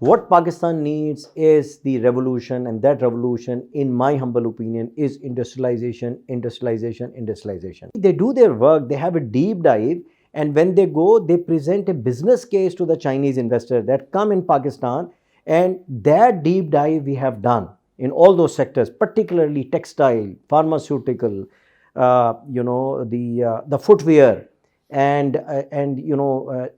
What Pakistan needs is the revolution, and that revolution, in my humble opinion, is industrialization, industrialization, industrialization. They do their work, they have a deep dive, and when they go, they present a business case to the Chinese investor that come in Pakistan, and that deep dive we have done in all those sectors, particularly textile, pharmaceutical, the footwear, and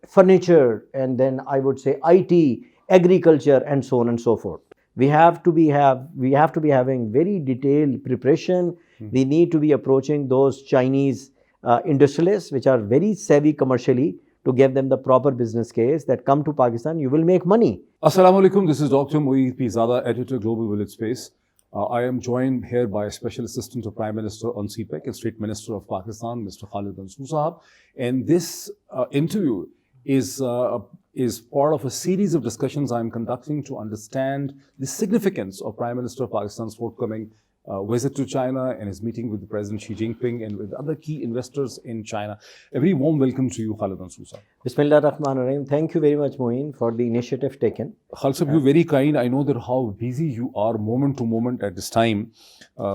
furniture, and then I would say IT, agriculture, and so on and so forth. We have to be having very detailed preparation. We need to be approaching those Chinese industrialists, which are very savvy commercially, to give them the proper business case that come to Pakistan, you will make money. Assalamu alaikum. This is Dr. Moeed Pirzada, editor, Global Village Space. I am joined here by Special Assistant to Prime Minister on CPEC and State Minister of Pakistan, Mr. Khalid Mansoor Sahab. And this interview is part of a series of discussions I am conducting to understand the significance of Prime Minister of Pakistan's forthcoming visit to China and his meeting with President Xi Jinping and with other key investors in China. A very warm welcome to you, Khalid Mansoor Sahab. Bismillah ar-Rahman ar-Rahim. Thank you very much, Moeen, for the initiative taken. Khalid Sahab, you're very kind. I know that how busy you are moment to moment at this time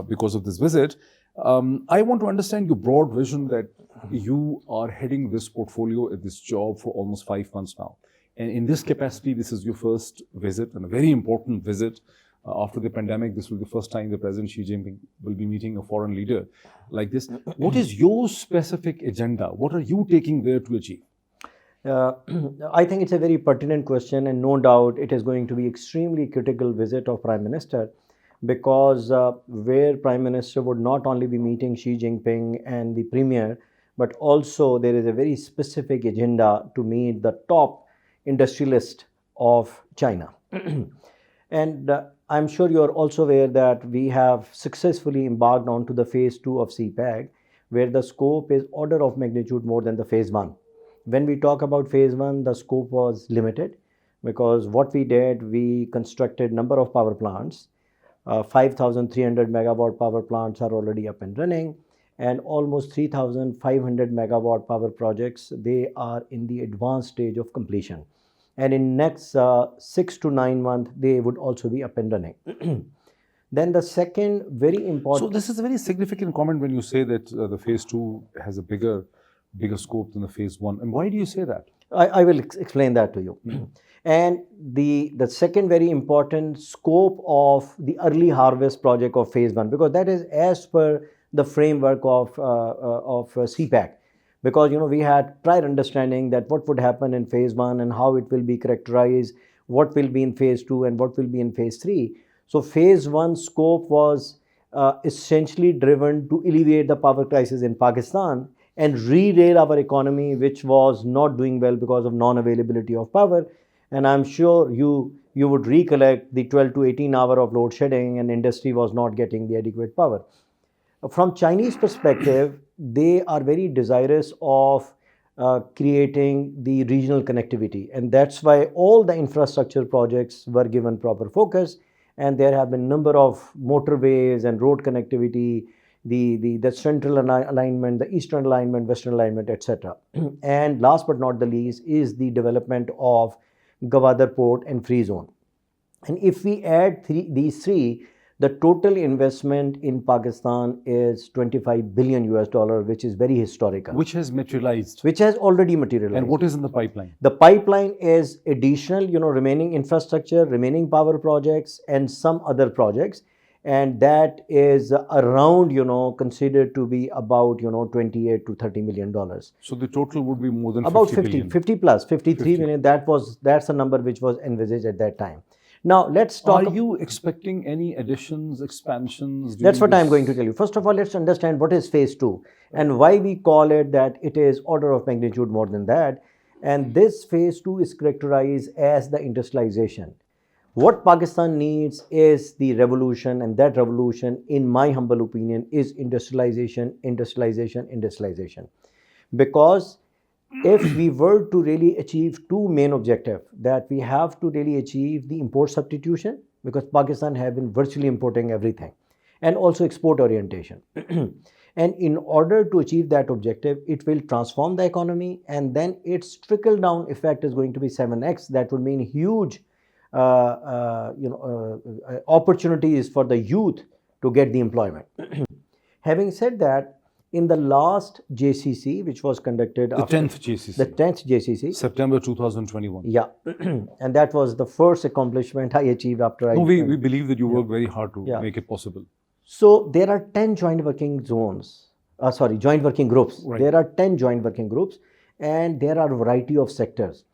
because of this visit. I want to understand your broad vision that you are heading this portfolio at this job for almost 5 months now. And in this capacity, this is your first visit and a very important visit. After the pandemic, this will be the first time the President Xi Jinping will be meeting a foreign leader like this. What is your specific agenda? What are you taking there to achieve? I think it's a very pertinent question, and no doubt it is going to be extremely critical visit of Prime Minister, because where Prime Minister would not only be meeting Xi Jinping and the Premier, but also there is a very specific agenda to meet the top industrialist of China. And I'm sure you are also aware that we have successfully embarked onto the phase 2 of CPEC, where the scope is order of magnitude more than the phase 1. When we talk about phase 1, the scope was limited, because what we did, we constructed number of power plants. 5,300 megawatt power plants are already up and running, and almost 3,500 megawatt power projects, they are in the advanced stage of completion. And in next 6 to 9 months, they would also be up and running. Then the second very important... So this is a very significant comment when you say that the phase 2 has a bigger scope than the phase 1. And why do you say that? I will explain that to you. And the second very important scope of the early harvest project of phase 1, because that is as per the framework of CPEC. Because we had prior understanding that what would happen in phase 1 and how it will be characterized, what will be in phase 2 and what will be in phase 3. So phase 1 scope was essentially driven to alleviate the power crisis in Pakistan and re-rail our economy, which was not doing well because of non-availability of power. And I'm sure you would recollect the 12 to 18 hour of load shedding, and industry was not getting the adequate power. From Chinese perspective, they are very desirous of creating the regional connectivity, and that's why all the infrastructure projects were given proper focus, and there have been number of motorways and road connectivity, the central alignment, the eastern alignment, western alignment, etc. And last but not the least is the development of Gwadar Port and Free Zone. And if we add these three, the total investment in Pakistan is $25 billion US, which is very historical. Which has materialized. Which has already materialized. And what is in the pipeline? The pipeline is additional, remaining infrastructure, remaining power projects, and some other projects. And that is around, considered to be about, 28 to $30 million. So the total would be more than about 50 billion. 50 plus, 53 million. That's the number which was envisaged at that time. Now, let's talk... Are you expecting any additions, expansions? That's what I'm going to tell you. First of all, let's understand what is phase 2 and why we call it that it is order of magnitude more than that. And this phase 2 is characterized as the industrialization. What Pakistan needs is the revolution, and that revolution, in my humble opinion, is industrialization, industrialization, industrialization. Because if we were to really achieve two main objectives, that we have to really achieve the import substitution, because Pakistan have been virtually importing everything, and also export orientation. And in order to achieve that objective, it will transform the economy, and then its trickle down effect is going to be 7x. That would mean huge opportunities for the youth to get the employment. Having said that, in the last JCC, which was conducted The after 10th JCC. the 10th JCC, September 2021. yeah, and that was the first accomplishment I achieved after No, I. we believe that you worked very hard to Yeah. make it possible. So there are 10 joint working zones, joint working groups. Right. There are 10 joint working groups, and there are a variety of sectors.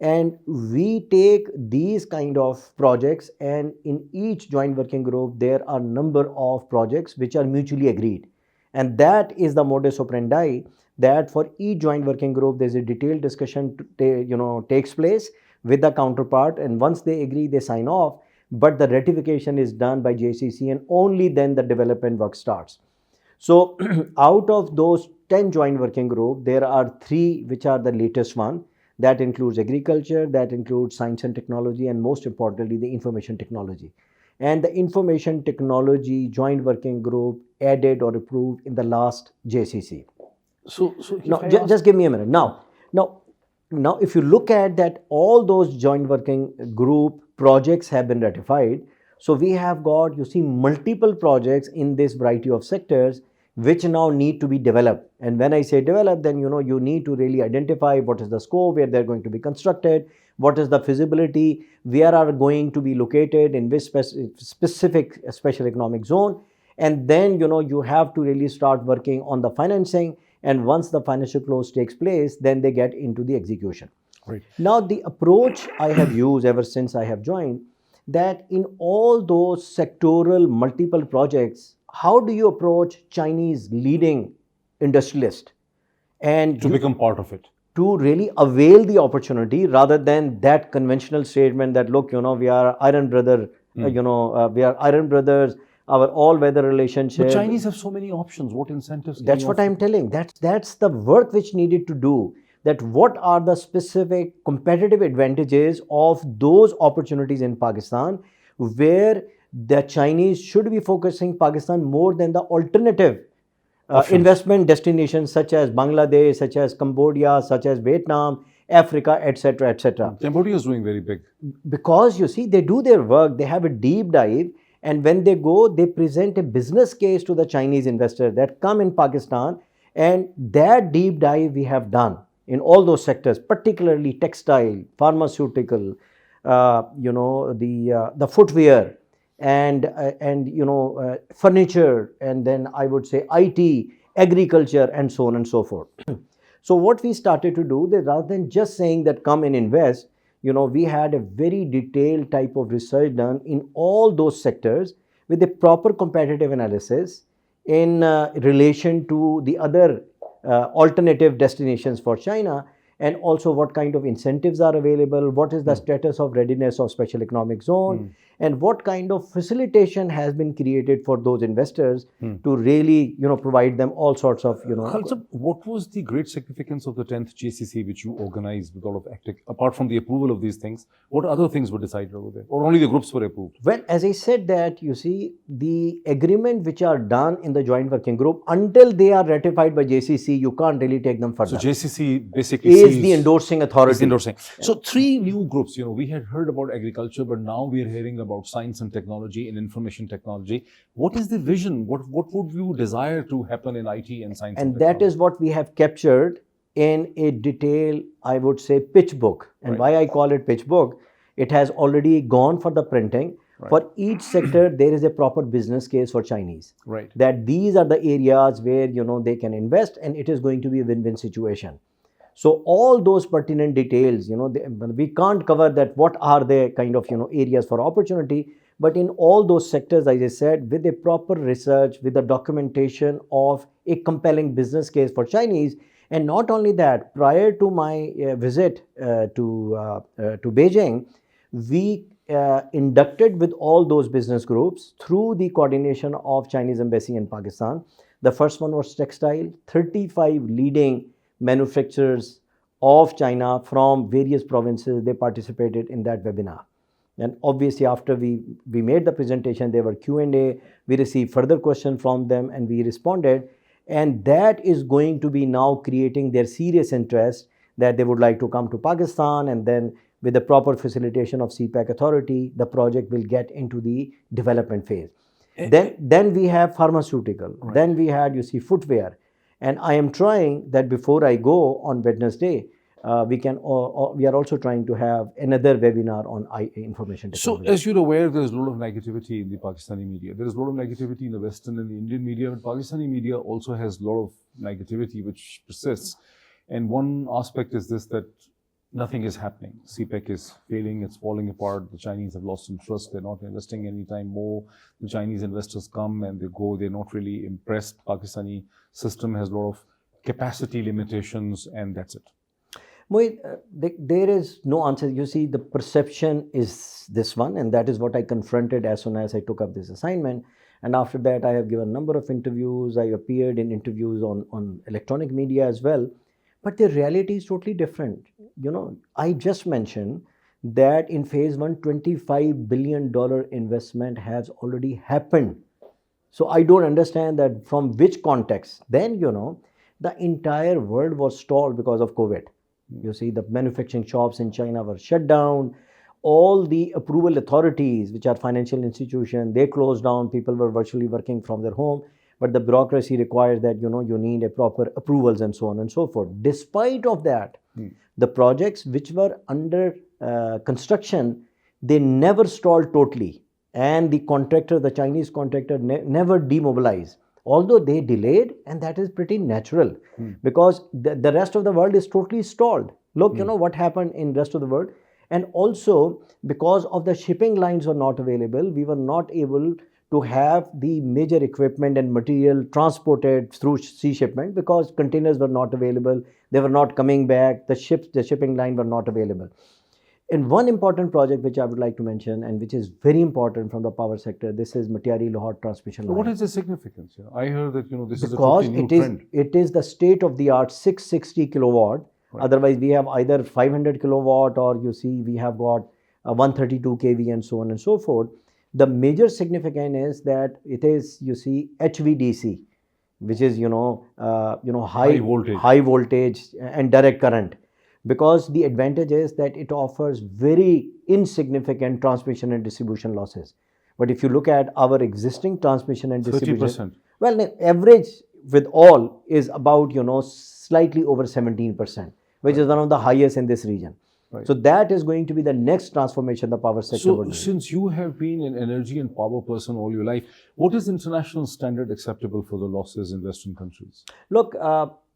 And we take these kind of projects, and in each joint working group, there are number of projects which are mutually agreed. And that is the modus operandi, that for each joint working group, there's a detailed discussion takes place with the counterpart, and once they agree, they sign off. But the ratification is done by JCC, and only then the development work starts. So out of those 10 joint working group, there are 3 which are the latest one. That includes agriculture, that includes science and technology, and most importantly, the information technology. And the information technology joint working group added or approved in the last JCC. So Now, just give me a minute. Now, if you look at that, all those joint working group projects have been ratified. So we have got, you see, multiple projects in this variety of sectors which now need to be developed. And when I say develop, then you need to really identify what is the scope, where they're going to be constructed, what is the feasibility, where are going to be located, in which specific special economic zone. And then you have to really start working on the financing. And once the financial close takes place, then they get into the execution. Right. Now, the approach I have used ever since I have joined, that in all those sectoral multiple projects, how do you approach Chinese leading industrialist and to become part of it? To really avail the opportunity, rather than that conventional statement that, look, we are iron brother, we are iron brothers, our all-weather relationship. But Chinese have so many options. What incentives? That's what I'm telling. That's the work which needed to do. That what are the specific competitive advantages of those opportunities in Pakistan, where the Chinese should be focusing Pakistan more than the alternative investment destinations such as Bangladesh, such as Cambodia, such as Vietnam, Africa, etc., etc. Cambodia is doing very big. Because you see, they do their work, they have a deep dive, and when they go, they present a business case to the Chinese investor that come in Pakistan, and that deep dive we have done in all those sectors, particularly textile, pharmaceutical, the footwear, and furniture, and then I would say IT, agriculture, and so on and so forth. So what we started to do, that rather than just saying that come and invest, we had a very detailed type of research done in all those sectors with a proper competitive analysis in relation to the other alternative destinations for China, and also what kind of incentives are available, what is the status of readiness of special economic zone, and what kind of facilitation has been created for those investors to really, provide them all sorts of, Khalid, what was the great significance of the 10th JCC which you organized with all of ACTIC? Apart from the approval of these things, what other things were decided over there? Or only the groups were approved? Well, as I said that, you see, the agreement which are done in the joint working group, until they are ratified by JCC, you can't really take them further. So JCC basically is the endorsing authority. Is endorsing. So 3 new groups, we had heard about agriculture, but now we are hearing about science and technology and information technology. What is the vision? What would you desire to happen in IT and science and technology? And that is what we have captured in a detailed, I would say, pitch book. And why I call it pitch book, it has already gone for the printing. Right. For each sector, there is a proper business case for Chinese. Right. That these are the areas where, they can invest, and it is going to be a win-win situation. So all those pertinent details, we can't cover that what are the kind of, areas for opportunity, but in all those sectors, as I said, with a proper research, with the documentation of a compelling business case for Chinese. And not only that, prior to my visit to Beijing, we inducted with all those business groups through the coordination of Chinese Embassy in Pakistan. The first one was textile, 35 leading manufacturers of China from various provinces, they participated in that webinar. And obviously after we made the presentation, there were Q&A, we received further questions from them and we responded. And that is going to be now creating their serious interest that they would like to come to Pakistan, and then with the proper facilitation of CPEC authority, the project will get into the development phase. Then we have pharmaceutical. Right. Then we had, you see, footwear. And I am trying that before I go on Wednesday, we are also trying to have another webinar on information So, technology. as you're aware, there's a lot of negativity in the Pakistani media. There is a lot of negativity in the Western and the Indian media, but Pakistani media also has a lot of negativity which persists. And one aspect is this, that nothing is happening. CPEC is failing, it's falling apart. The Chinese have lost interest, they're not investing any time more. The Chinese investors come and they go, they're not really impressed. Pakistani system has a lot of capacity limitations, and that's it. Moeed, there is no answer. You see, the perception is this one, and that is what I confronted as soon as I took up this assignment. And after that, I have given a number of interviews. I appeared in interviews on electronic media as well. But the reality is totally different. You know, I just mentioned that in phase one, $25 billion investment has already happened. So I don't understand that from which context. Then, you know, the entire world was stalled because of COVID. You see, the manufacturing shops in China were shut down. All the approval authorities, which are financial institutions, they closed down. People were virtually working from their home. But the bureaucracy requires that, you know, you need a proper approvals and so on and so forth. Despite of that, the projects which were under construction, they never stalled totally. And the contractor, the Chinese contractor, never demobilized. Although they delayed, and that is pretty natural because the rest of the world is totally stalled. Look, you know what happened in rest of the world. And also, because of the shipping lines were not available, we were not able to have the major equipment and material transported through sea shipment because containers were not available. They were not coming back. The shipping line were not available. And one important project which I would like to mention and which is very important from the power sector, this is Matiari Lahore transmission line. What is the significance here? I heard that, you know, this Because is a totally new trend. It is the state of the art 660 kilowatt. Right. Otherwise, we have either 500 kilowatt or you see we have got 132 kV and so on and so forth. The major significance is that it is, you see, HVDC, which is, high voltage and direct current. Because the advantage is that it offers very insignificant transmission and distribution losses. But if you look at our existing transmission and distribution, 30%. Well, the average with all is about, slightly over 17%, which is one of the highest in this region. Right. So that is going to be the next transformation the power sector will do. So since you have been an energy and power person all your life, what is international standard acceptable for the losses in Western countries? Look,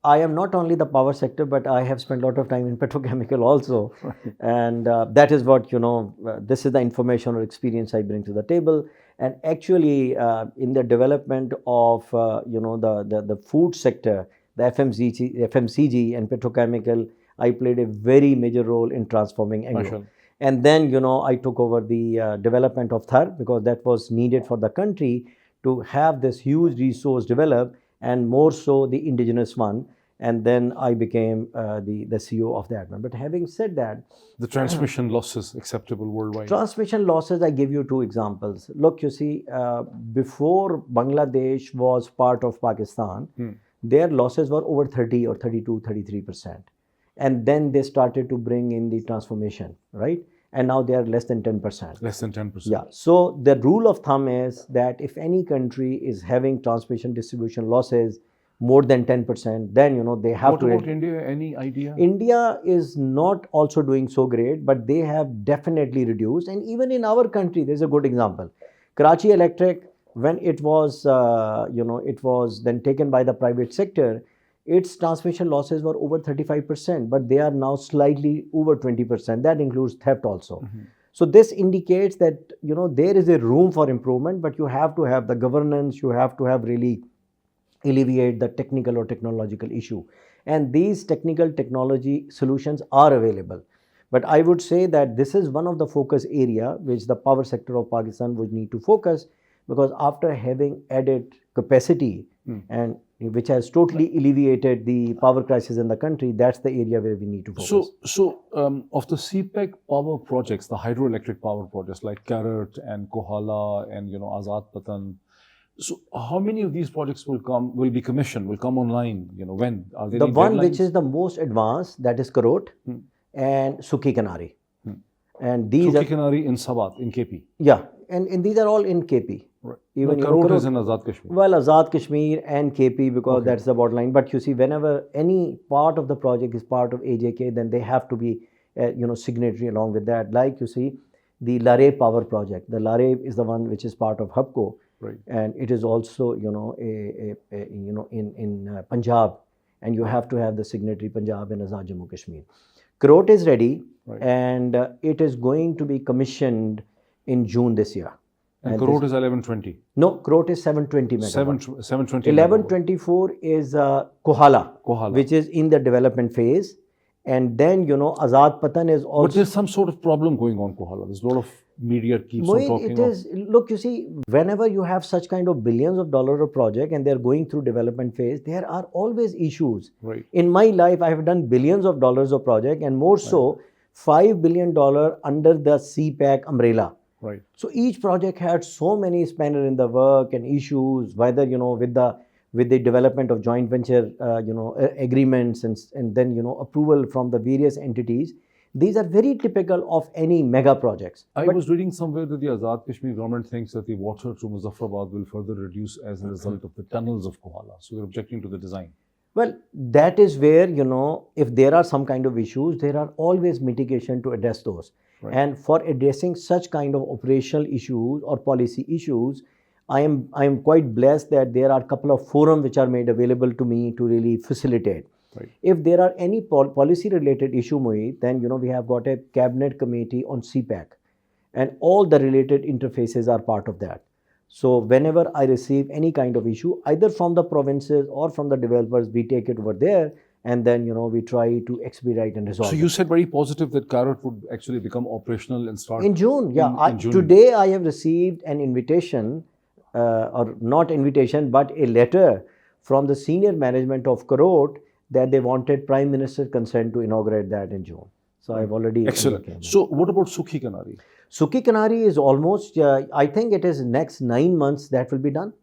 I am not only the power sector, but I have spent a lot of time in petrochemical also. Right. And that is what, this is the information or experience I bring to the table. And actually, in the development of, the food sector, the FMCG and petrochemical, I played a very major role in transforming Anglo. And then, I took over the development of Thar because that was needed for the country to have this huge resource developed, and more so the indigenous one. And then I became the CEO of that one. But having said that, the transmission losses acceptable worldwide? Transmission losses, I give you two examples. Look, you see, before Bangladesh was part of Pakistan, their losses were over 30 or 32, 33%. And then they started to bring in the transformation, right? And now they are less than 10%. Less than 10%. Yeah. So the rule of thumb is that if any country is having transmission distribution losses more than 10%, then, they have to... What about India? Any idea? India is not also doing so great, but they have definitely reduced. And even in our country, there's a good example. Karachi Electric, when it was, it was then taken by the private sector, its transmission losses were over 35%, but they are now slightly over 20%. That includes theft also. So this indicates that, there is a room for improvement, but you have to have the governance, you have to have really alleviate the technical or technological issue. And these technology solutions are available. But I would say that this is one of the focus area which the power sector of Pakistan would need to focus, because after having added capacity and which has totally alleviated the power crisis in the country, that's the area where we need to focus. So of the CPEC power projects, the hydroelectric power projects like Carrot and Kohala and, Azad Patan, so how many of these projects will be commissioned, will come online? When? Are there the any one deadlines? Which is the most advanced, that is Karot and Sukhi Kanari. And these Sukhi are, Kanari in Sabat, in KP. yeah, and these are all in KP. Right. Even No, Karot is in Azad Kashmir. Well, Azad Kashmir and KP, because Okay. that's the borderline. But you see, whenever any part of the project is part of AJK, then they have to be, signatory along with that. Like you see, the Lare Power Project. The Lare is the one which is part of HUBCO, Right. and it is also, in Punjab, and you have to have the signatory Punjab and Azad Jammu Kashmir. Karot is ready, Right. and it is going to be commissioned in June this year. And Karot is 1120. No, Karot is 720 megawatt. 720. 1124 is Kohala, Kohala. which is in the development phase. And then, Azad Patan is also. But there's some sort of problem going on, Kohala. There's a lot of media keeps on Moeed, talking it is, look, you see, whenever you have such kind of billions of dollars of project and they're going through development phase, there are always issues. Right. In my life, I have done billions of dollars of project, and more so, $5 billion under the CPEC umbrella. Right. So each project had so many spanner in the work and issues, whether, with the development of joint venture, agreements, and then, approval from the various entities. These are very typical of any mega projects. I was reading somewhere that the Azad Kashmir government thinks that the water to Muzaffarabad will further reduce as a result of the tunnels of Kohala. So they're objecting to the design. Well, that is where, if there are some kind of issues, there are always mitigation to address those. Right. And for addressing such kind of operational issues or policy issues, I am quite blessed that there are a couple of forums which are made available to me to really facilitate. Right. If there are any policy related issue, Moeed, then we have got a cabinet committee on CPEC, and all the related interfaces are part of that. So whenever I receive any kind of issue, either from the provinces or from the developers, we take it over there, and then we try to expedite and resolve. So you said very positive that Karot would actually become operational and start in June. Yeah, in June. Today I have received an invitation, or not invitation, but a letter from the senior management of Karot that they wanted Prime Minister's consent to inaugurate that in June. So I've already. Excellent. So what about Sukhi Kanari? Sukhi Kanari is almost, I think it is next 9 months that will be done.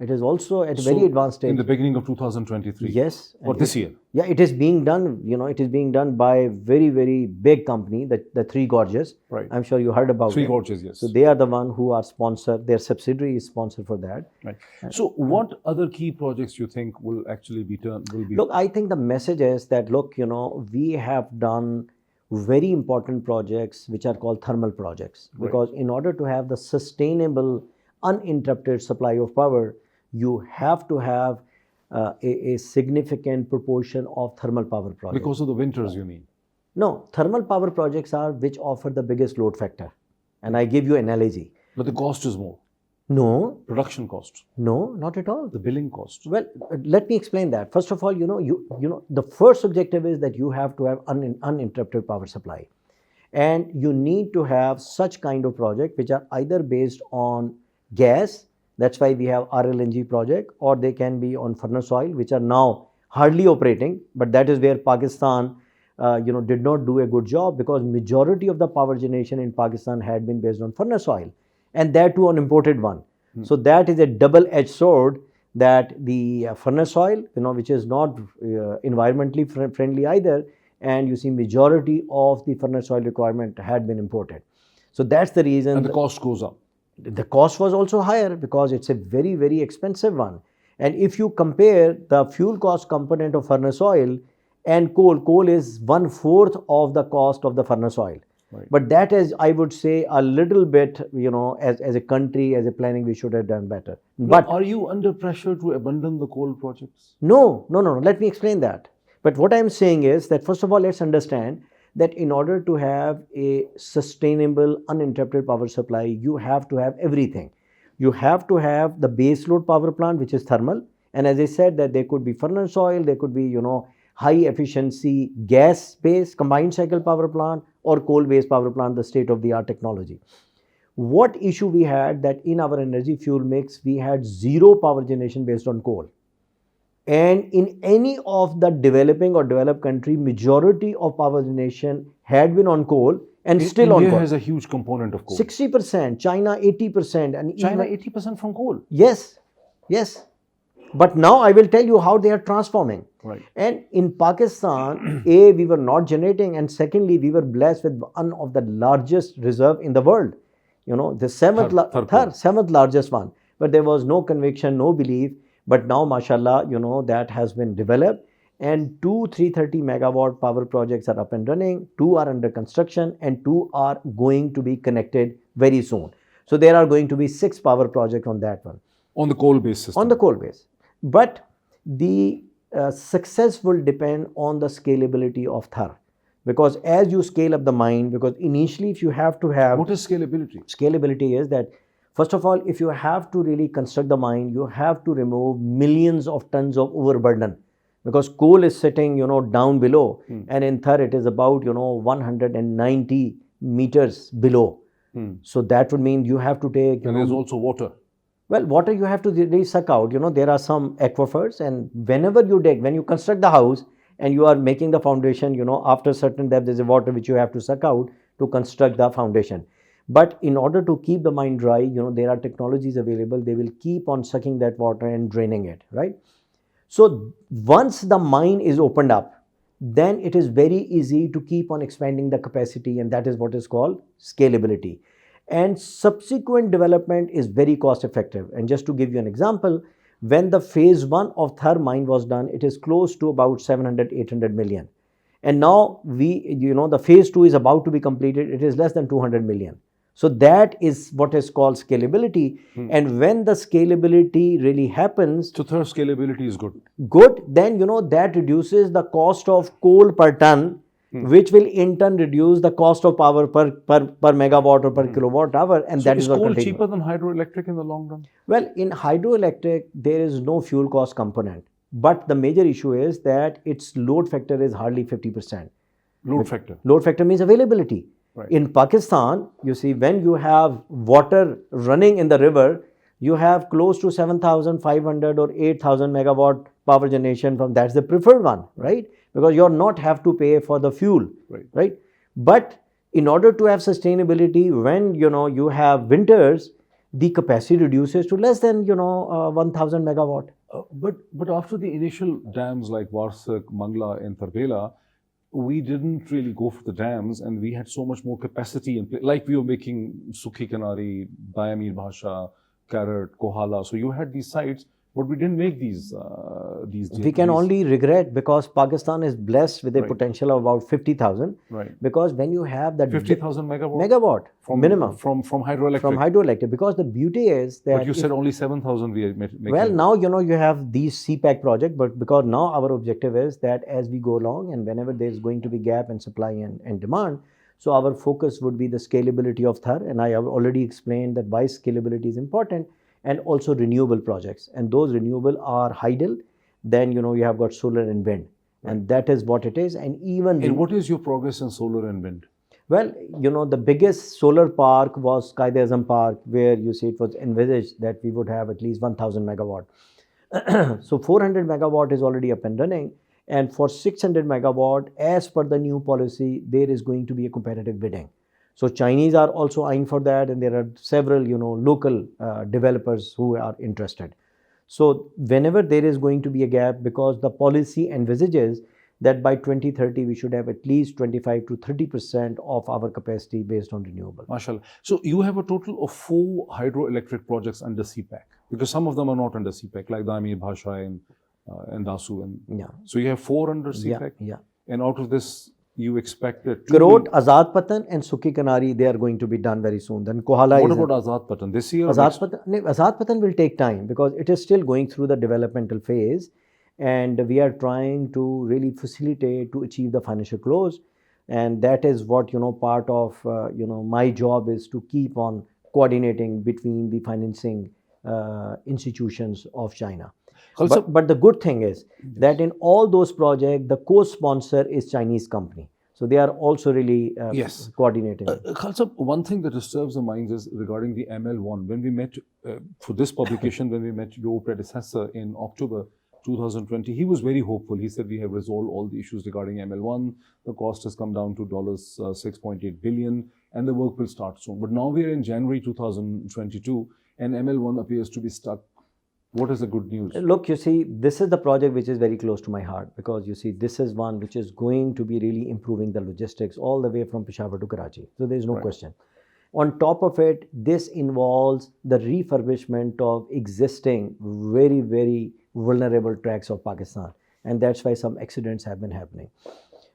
It is also at a very advanced stage. In the beginning of 2023? Yes. Or this year? Yeah, it is being done, it is being done by a very, very big company, the Three Gorges. Right. I'm sure you heard about Three it. Gorges, yes. So they are the one who are sponsor, their subsidiary is sponsor for that. Right. So what other key projects you think will actually be Look, I think the message is that, look, we have done very important projects which are called thermal projects. Because in order to have the sustainable, uninterrupted supply of power, you have to have a significant proportion of thermal power projects. Because of the winters, you mean? No, thermal power projects are which offer the biggest load factor. And I give you an analogy. But the cost is more. No. Production cost. No, not at all. The billing cost. Well, let me explain that. First of all, the first objective is that you have to have uninterrupted power supply. And you need to have such kind of project which are either based on gas. That's why we have RLNG project, or they can be on furnace oil, which are now hardly operating. But that is where Pakistan, did not do a good job, because majority of the power generation in Pakistan had been based on furnace oil, and that too on imported one. So that is a double-edged sword, that the furnace oil, which is not environmentally friendly either, and you see majority of the furnace oil requirement had been imported. So that's the reason. And the cost goes up. The cost was also higher because it's a very, very expensive one. And if you compare the fuel cost component of furnace oil and coal is 1/4 of the cost of the furnace oil. Right. But that is, I would say, a little bit, as a country, as a planning, we should have done better. But are you under pressure to abandon the coal projects? No. Let me explain that. But what I'm saying is that, first of all, let's understand that in order to have a sustainable, uninterrupted power supply, you have to have everything. You have to have the base load power plant, which is thermal. And as I said, that there could be furnace oil, there could be, high efficiency gas-based combined cycle power plant, or coal-based power plant, the state-of-the-art technology. What issue we had, that in our energy fuel mix, we had zero power generation based on coal. And in any of the developing or developed country, majority of power generation had been on coal and still India on coal. India has a huge component of coal. 60%, China 80%. And China 80% from coal? Yes. But now I will tell you how they are transforming. Right. And in Pakistan, A, we were not generating, and secondly, we were blessed with one of the largest reserve in the world. You know, the seventh largest one. But there was no conviction, no belief. But now, mashallah, you know, that has been developed. And two 330 megawatt power projects are up and running, two are under construction, and two are going to be connected very soon. So there are going to be 6 power projects on that one. On the coal-based system. On the coal base. But the success will depend on the scalability of Thar. Because as you scale up the mine, because initially if you have to have... What is scalability? Scalability is that, first of all, if you have to really construct the mine, you have to remove millions of tons of overburden. Because coal is sitting, you know, down below. And in Thar it is about, you know, 190 meters below. So that would mean you have to take... And there's also water. Well, water you have to really suck out. You know, there are some aquifers, and whenever you dig, when you construct the house and you are making the foundation, you know, after a certain depth, there's a water which you have to suck out to construct the foundation. But in order to keep the mine dry, you know, there are technologies available. They will keep on sucking that water and draining it, right? So once the mine is opened up, then it is very easy to keep on expanding the capacity, and that is what is called scalability. And subsequent development is very cost effective. And just to give you an example, when the phase 1 of Thar mine was done, it is close to about 700-800 million. And now the phase 2 is about to be completed, it is less than 200 million. So that is what is called scalability. And when the scalability really happens... So Thar scalability is good. Good, then that reduces the cost of coal per ton, which will in turn reduce the cost of power per megawatt or per kilowatt hour, and So that is is what coal continues. cheaper than hydroelectric in the long run? Well, in hydroelectric, there is no fuel cost component. But the major issue is that its load factor is hardly 50%. Load factor? Load factor means availability. Right. In Pakistan, you see, when you have water running in the river, you have close to 7,500 or 8,000 megawatt power generation from that's the preferred one, right? Because you're not have to pay for the fuel, right? But in order to have sustainability, when you have winters, the capacity reduces to less than 1,000 megawatt. But after the initial dams like Varsak, Mangla, and Tarbela, we didn't really go for the dams, and we had so much more capacity in place. Like we were making Sukhi Kanari, Bayamir Bhasha, Karat, Kohala. So you had these sites, but we didn't make these. We can only regret because Pakistan is blessed with a potential of about 50,000. Right. Because when you have that 50,000 megawatt. Megawatt minimum from hydroelectric. From hydroelectric, because the beauty is that. But you said only 7,000 we are making. Well, now you have these CPEC project, but because now our objective is that as we go along and whenever there is going to be gap in supply and demand, so our focus would be the scalability of Thar, and I have already explained that why scalability is important. And also renewable projects, and those renewable are hydel. Then you have got solar and wind, and that is what it is. And even what is your progress in solar and wind? Well, the biggest solar park was Qaid-e-Azam Park, where you see it was envisaged that we would have at least 1,000 megawatt. So 400 megawatt is already up and running, and for 600 megawatt, as per the new policy, there is going to be a competitive bidding. So Chinese are also eyeing for that, and there are several, local developers who are interested. So whenever there is going to be a gap, because the policy envisages that by 2030 we should have at least 25 to 30% of our capacity based on renewable. MashaAllah. So you have a total of 4 hydroelectric projects under CPEC, because some of them are not under CPEC, like Damir Bhasha and Dasu. And so you have 4 under CPEC. Yeah. And out of this, you expect that Karot, Azad Patan and Sukhi Kanari, they are going to be done very soon. Then Kohala What about Azad Patan? This year? Azad Patan will take time because it is still going through the developmental phase, and we are trying to really facilitate to achieve the financial close. And that is what, part of, my job is to keep on coordinating between the financing institutions of China. But the good thing is that in all those projects, the co-sponsor is Chinese company. So they are also really coordinating. Khalid, one thing that disturbs the minds is regarding the ML1. When we met for this publication, when we met your predecessor in October 2020, he was very hopeful. He said we have resolved all the issues regarding ML1. The cost has come down to $6.8 billion, and the work will start soon. But now we are in January 2022, and ML1 appears to be stuck What is the good news? Look, you see, this is the project which is very close to my heart, because you see, this is one which is going to be really improving the logistics all the way from Peshawar to Karachi. So there is no question. On top of it, this involves the refurbishment of existing very, very vulnerable tracks of Pakistan. And that's why some accidents have been happening.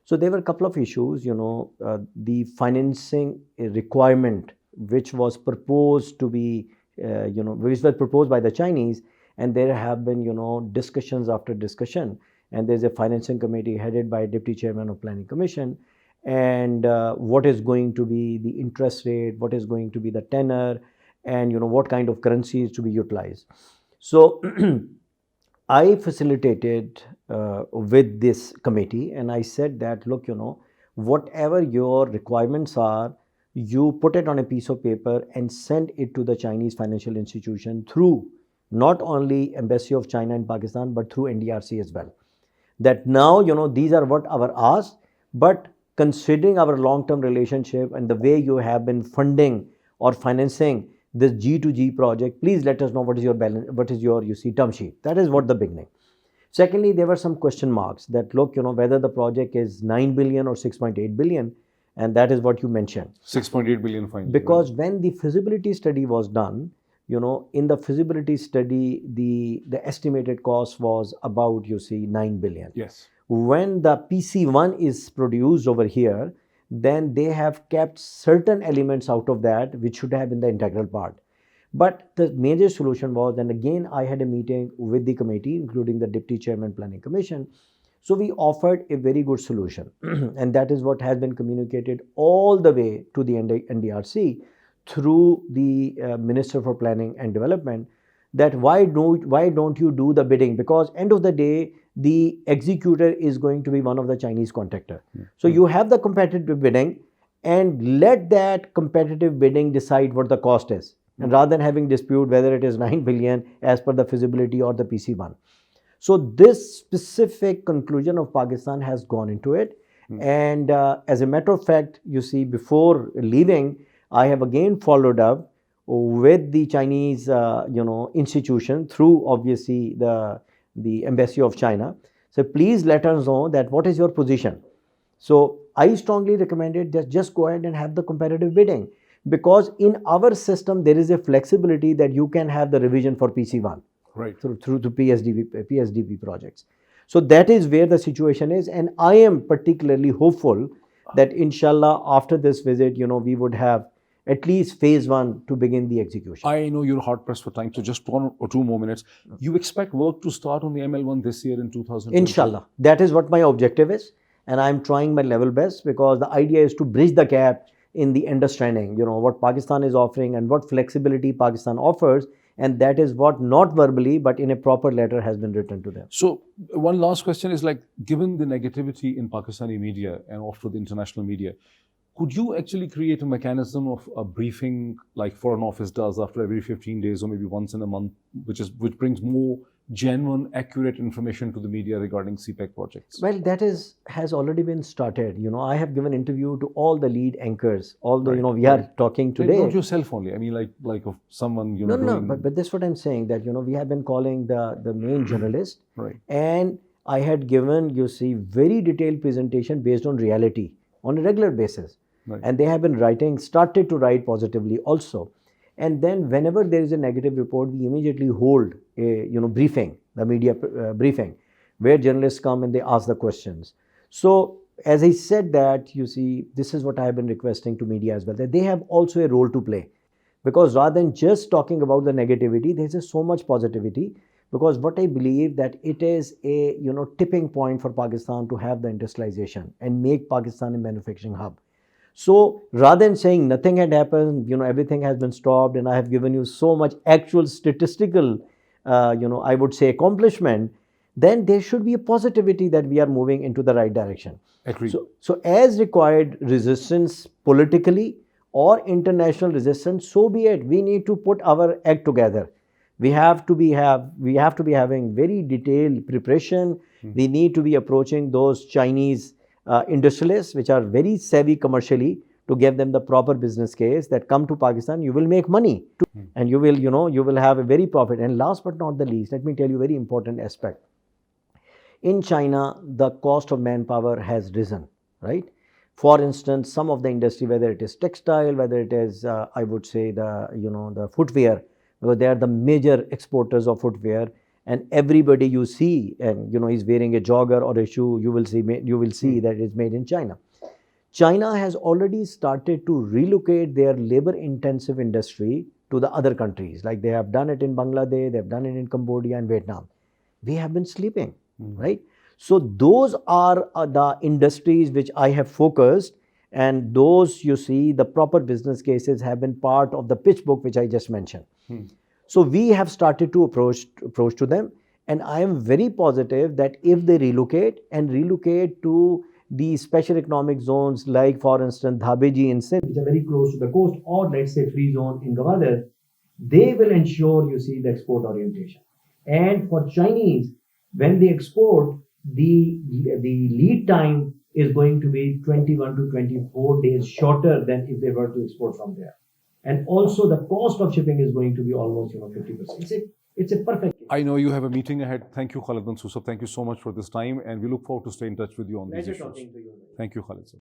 So there were a couple of issues, the financing requirement, which was proposed to be, which was proposed by the Chinese. And there have been, discussions after discussion. And there's a financing committee headed by Deputy Chairman of Planning Commission. And what is going to be the interest rate, what is going to be the tenor, and what kind of currency is to be utilized. So I facilitated with this committee, and I said that, look, whatever your requirements are, you put it on a piece of paper and send it to the Chinese financial institution through not only Embassy of China in Pakistan, but through NDRC as well. That now, these are what our asks, but considering our long-term relationship and the way you have been funding or financing this G2G project, please let us know what is your balance, what is your, term sheet. That is what the beginning. Secondly, there were some question marks that, look, whether the project is 9 billion or 6.8 billion, and that is what you mentioned. 6.8 billion fine. Because when the feasibility study was done, in the feasibility study, the estimated cost was about, 9 billion. Yes. When the PC1 is produced over here, then they have kept certain elements out of that which should have been the integral part. But the major solution was, and again I had a meeting with the committee, including the Deputy Chairman Planning Commission. So we offered a very good solution, and that is what has been communicated all the way to the NDRC through the Minister for Planning and Development, that why don't you do the bidding? Because end of the day, the executor is going to be one of the Chinese contractor. So you have the competitive bidding, and let that competitive bidding decide what the cost is. And rather than having dispute whether it is 9 billion as per the feasibility or the PC1. So this specific conclusion of Pakistan has gone into it. And as a matter of fact, before leaving, I have again followed up with the Chinese, institution through obviously the Embassy of China. So please let us know that what is your position. So I strongly recommended that just go ahead and have the competitive bidding, because in our system there is a flexibility that you can have the revision for PC1 through the PSDP projects. So that is where the situation is, and I am particularly hopeful that inshallah after this visit, we would have at least phase 1 to begin the execution. I know you're hard pressed for time, so just 1 or 2 more minutes. You expect work to start on the ML1 this year in 2020? Inshallah. That is what my objective is, and I'm trying my level best, because the idea is to bridge the gap in the understanding, what Pakistan is offering and what flexibility Pakistan offers, and that is what not verbally but in a proper letter has been written to them. So one last question is, like, given the negativity in Pakistani media and also the international media, could you actually create a mechanism of a briefing like Foreign Office does after every 15 days or maybe once in a month, which brings more genuine, accurate information to the media regarding CPEC projects? Well, that has already been started. I have given interview to all the lead anchors, although, we are talking today. Not yourself only. I mean, like of someone, No, but that's what I'm saying, that, we have been calling the main journalist. Right. And I had given, very detailed presentation based on reality on a regular basis. Right. And they have been started to write positively also. And then whenever there is a negative report, we immediately hold a briefing, the media briefing, where journalists come and they ask the questions. So as I said that, this is what I have been requesting to media as well, that they have also a role to play. Because rather than just talking about the negativity, there is so much positivity. Because what I believe that it is a tipping point for Pakistan to have the industrialization and make Pakistan a manufacturing hub. So rather than saying nothing had happened, everything has been stopped, and I have given you so much actual statistical, I would say accomplishment, then there should be a positivity that we are moving into the right direction. Agreed. So as required resistance politically or international resistance, so be it. We need to put our act together. We have to be having very detailed preparation. We need to be approaching those Chinese industrialists, which are very savvy commercially, to give them the proper business case that come to Pakistan, you will make money and you will, you will have a very profit. And last but not the least, let me tell you a very important aspect. In China, the cost of manpower has risen, right? For instance, some of the industry, whether it is textile, whether it is, I would say the footwear, because they are the major exporters of footwear, and everybody you see, and is wearing a jogger or a shoe, you will see that it's made in China. China has already started to relocate their labor-intensive industry to the other countries. Like they have done it in Bangladesh, they have done it in Cambodia and Vietnam. We have been sleeping, right? So those are the industries which I have focused, and those, you see, the proper business cases have been part of the pitch book which I just mentioned. So we have started to approach to them, and I am very positive that if they relocate to the special economic zones, like for instance Dhabeji in Sindh, which are very close to the coast, or let's say free zone in Gwadar, they will ensure, you see, the export orientation. And for Chinese, when they export, the lead time is going to be 21 to 24 days shorter than if they were to export from there. And also the cost of shipping is going to be almost 50%. It's a perfect case. I know you have a meeting ahead. Thank you, Khalid Mansoor. Thank you so much for this time, and we look forward to stay in touch with you on these issues. Talking to you. Thank you, Khalid sir.